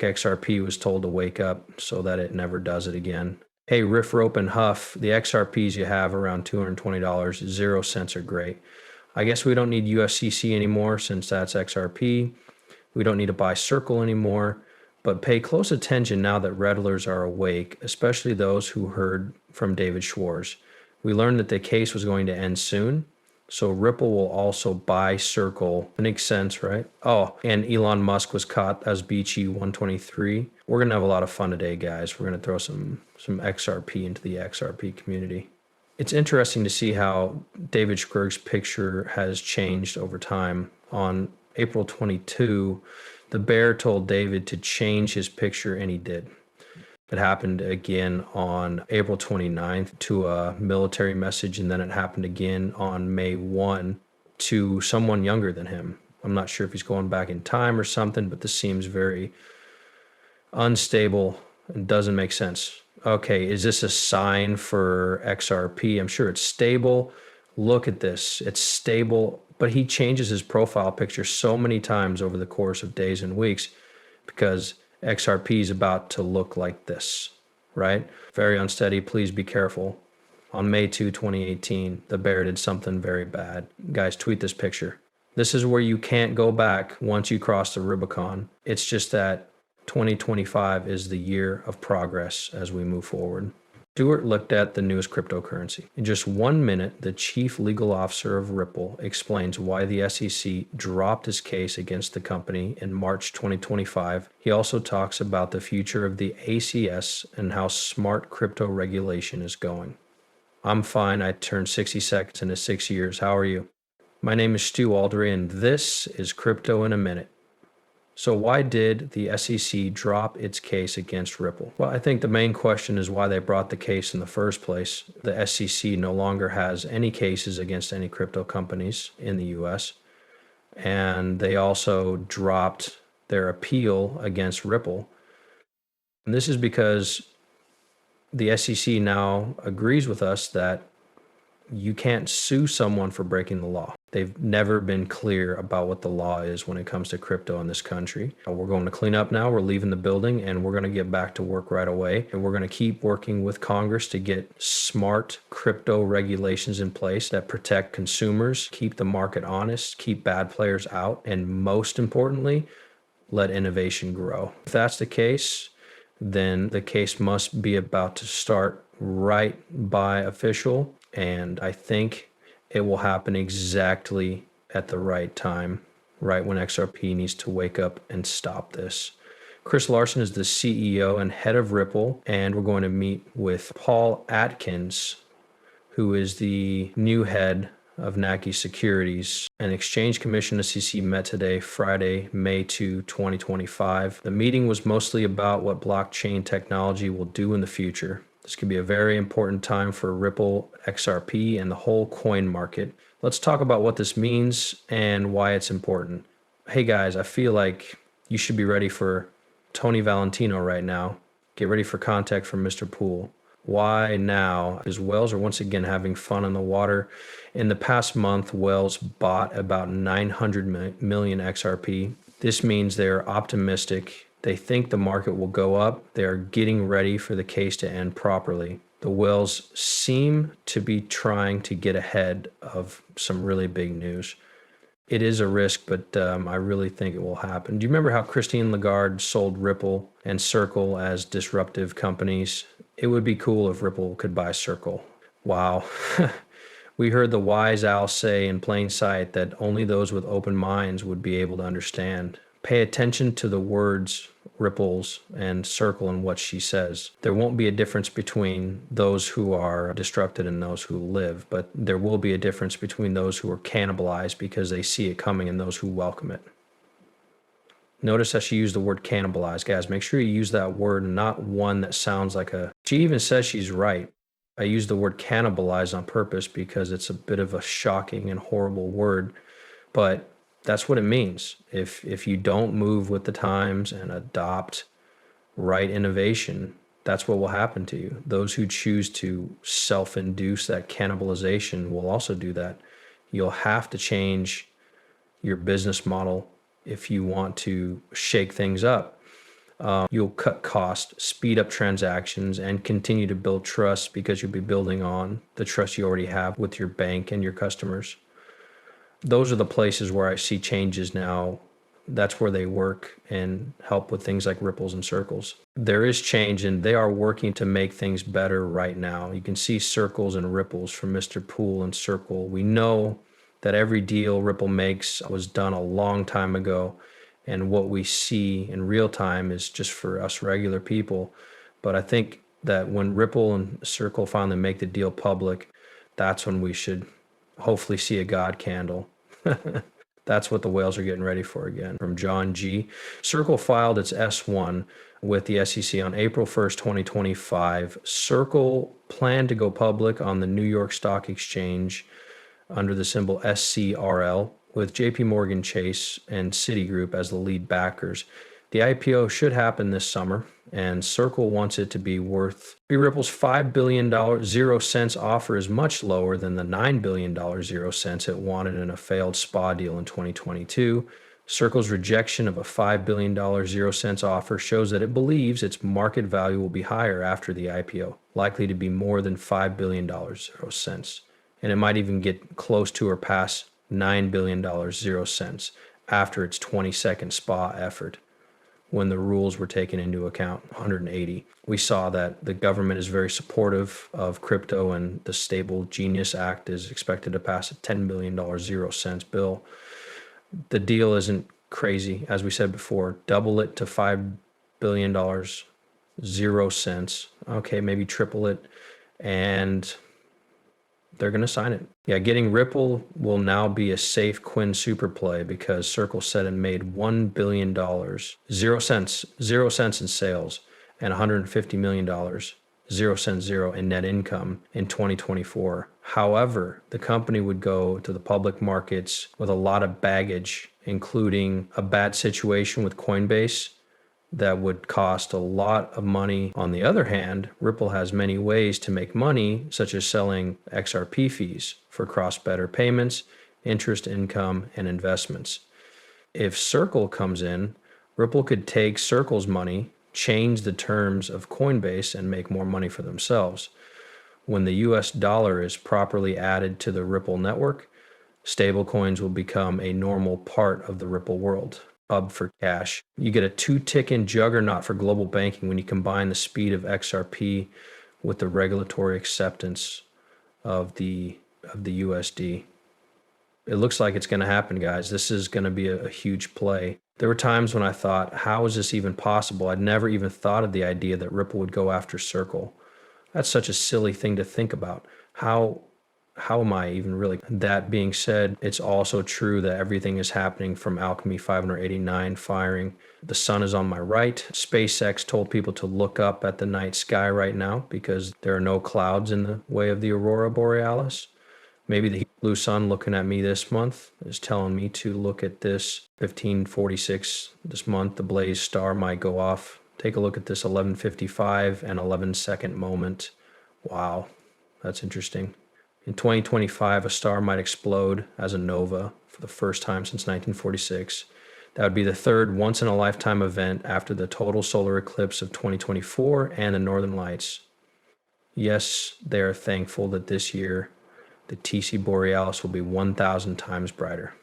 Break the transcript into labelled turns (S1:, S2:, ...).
S1: XRP was told to wake up so that it never does it again. Hey, Riff, Rope, and Huff, the XRPs you have around $220, 0 cents are great. I guess we don't need USCC anymore since that's XRP. We don't need to buy Circle anymore, but pay close attention now that Reddlers are awake, especially those who heard from David Schwartz. We learned that the case was going to end soon, so Ripple will also buy Circle. It makes sense, right? Oh, and Elon Musk was caught as Beachy 123. We're going to have a lot of fun today, guys. We're going to throw some XRP into the XRP community. It's interesting to see how David Schwartz's picture has changed over time. On April 22, the bear told David to change his picture, and he did. It happened again on April 29th to a military message, and then it happened again on May 1 to someone younger than him. I'm not sure if he's going back in time or something, but this seems very unstable and doesn't make sense. Okay, is this a sign for XRP? I'm sure it's stable. Look at this. It's stable, but he changes his profile picture so many times over the course of days and weeks because XRP is about to look like this, right? Very unsteady. Please be careful. On May 2, 2018, the bear did something very bad. Guys, tweet this picture. This is where you can't go back once you cross the Rubicon. It's just that 2025 is the year of progress as we move forward. Stewart looked at the newest cryptocurrency. In just 1 minute, the chief legal officer of Ripple explains why the SEC dropped his case against the company in March 2025. He also talks about the future of the ACS and how smart crypto regulation is going. I'm fine. I turned 60 seconds into 6 years. How are you? My name is Stu Aldry, and this is Crypto in a Minute. So why did the SEC drop its case against Ripple? Well, I think the main question is why they brought the case in the first place. The SEC no longer has any cases against any crypto companies in the US. And they also dropped their appeal against Ripple. And this is because the SEC now agrees with us that you can't sue someone for breaking the law. They've never been clear about what the law is when it comes to crypto in this country. We're going to clean up now. We're leaving the building and we're going to get back to work right away. And we're going to keep working with Congress to get smart crypto regulations in place that protect consumers, keep the market honest, keep bad players out, and most importantly, let innovation grow. If that's the case, then the case must be about to start right by official. And I think it will happen exactly at the right time, right when XRP needs to wake up and stop this. Chris Larsson is the CEO and head of Ripple, and we're going to meet with Paul Atkins, who is the new head of NACI Securities. An Exchange Commission SEC met today, Friday, May 2, 2025. The meeting was mostly about what blockchain technology will do in the future. This could be a very important time for Ripple, XRP, and the whole coin market. Let's talk about what this means and why it's important. Hey guys, I feel like you should be ready for Tony Valentino right now. Get ready for contact from Mr. Poole. Why now? Because whales are once again having fun on the water. In the past month, whales bought about 900 million XRP. This means they're optimistic. They think the market will go up. They are getting ready for the case to end properly. The whales seem to be trying to get ahead of some really big news. It is a risk, but I really think it will happen. Do you remember how Christine Lagarde sold Ripple and Circle as disruptive companies? It would be cool if Ripple could buy Circle. Wow. We heard the wise owl say in plain sight that only those with open minds would be able to understand. Pay attention to the words Ripples and Circle and what she says. There won't be a difference between those who are disrupted and those who live, but there will be a difference between those who are cannibalized because they see it coming and those who welcome it. Notice how she used the word cannibalize. Guys, make sure you use that word, not one that sounds like a... She even says she's right. I use the word cannibalize on purpose because it's a bit of a shocking and horrible word, but that's what it means. If you don't move with the times and adopt right innovation, that's what will happen to you. Those who choose to self-induce that cannibalization will also do that. You'll have to change your business model if you want to shake things up. You'll cut costs, speed up transactions, and continue to build trust because you'll be building on the trust you already have with your bank and your customers. Those are the places where I see changes now. That's where they work and help with things like ripples and circles. There is change, and they are working to make things better right now. You can see circles and ripples from Mr. Pool and Circle. We know that every deal Ripple makes was done a long time ago, and what we see in real time is just for us regular people. But I think that when Ripple and Circle finally make the deal public, that's when we should hopefully see a God candle. That's what the whales are getting ready for again. From John G. Circle filed its S1 with the SEC on April 1st, 2025. Circle planned to go public on the New York Stock Exchange under the symbol SCRL with JP Morgan Chase and Citigroup as the lead backers. The IPO should happen this summer, and Circle wants it to be worth. Ripple's $5 billion 0 cents offer is much lower than the $9 billion 0 cents it wanted in a failed SPA deal in 2022. Circle's rejection of a $5 billion 0 cents offer shows that it believes its market value will be higher after the IPO, likely to be more than $5 billion 0 cents. And it might even get close to or past $9 billion 0 cents after its 22nd SPA effort, when the rules were taken into account, 180. We saw that the government is very supportive of crypto, and the Stable Genius Act is expected to pass a $10 billion 0 cents bill. The deal isn't crazy. As we said before, double it to $5 billion 0 cents. Okay, maybe triple it, and they're going to sign it. Yeah, getting Ripple will now be a safe Quinn super play because Circle said it made $1 billion, 0 cents in sales, and $150 million, 0 cents, zero in net income in 2024. However, the company would go to the public markets with a lot of baggage, including a bad situation with Coinbase that would cost a lot of money. On the other hand, Ripple has many ways to make money, such as selling XRP fees for cross-border payments, interest income, and investments. If Circle comes in, Ripple could take Circle's money, change the terms of Coinbase, and make more money for themselves. When the US dollar is properly added to the Ripple network, stablecoins will become a normal part of the Ripple world. Hub for cash. You get a two-tick-in juggernaut for global banking when you combine the speed of XRP with the regulatory acceptance of the USD. It looks like it's going to happen, guys. This is going to be a huge play. There were times when I thought, how is this even possible? I'd never even thought of the idea that Ripple would go after Circle. That's such a silly thing to think about. How am I even really? That being said, it's also true that everything is happening from Alchemy 589 firing. The sun is on my right. SpaceX told people to look up at the night sky right now because there are no clouds in the way of the aurora borealis. Maybe the blue sun looking at me this month is telling me to look at this 1546 this month. The blaze star might go off. Take a look at this 11:55 and 11-second moment. Wow, that's interesting. In 2025, a star might explode as a nova for the first time since 1946. That would be the third once-in-a-lifetime event after the total solar eclipse of 2024 and the Northern Lights. Yes, they are thankful that this year the TC Borealis will be 1,000 times brighter.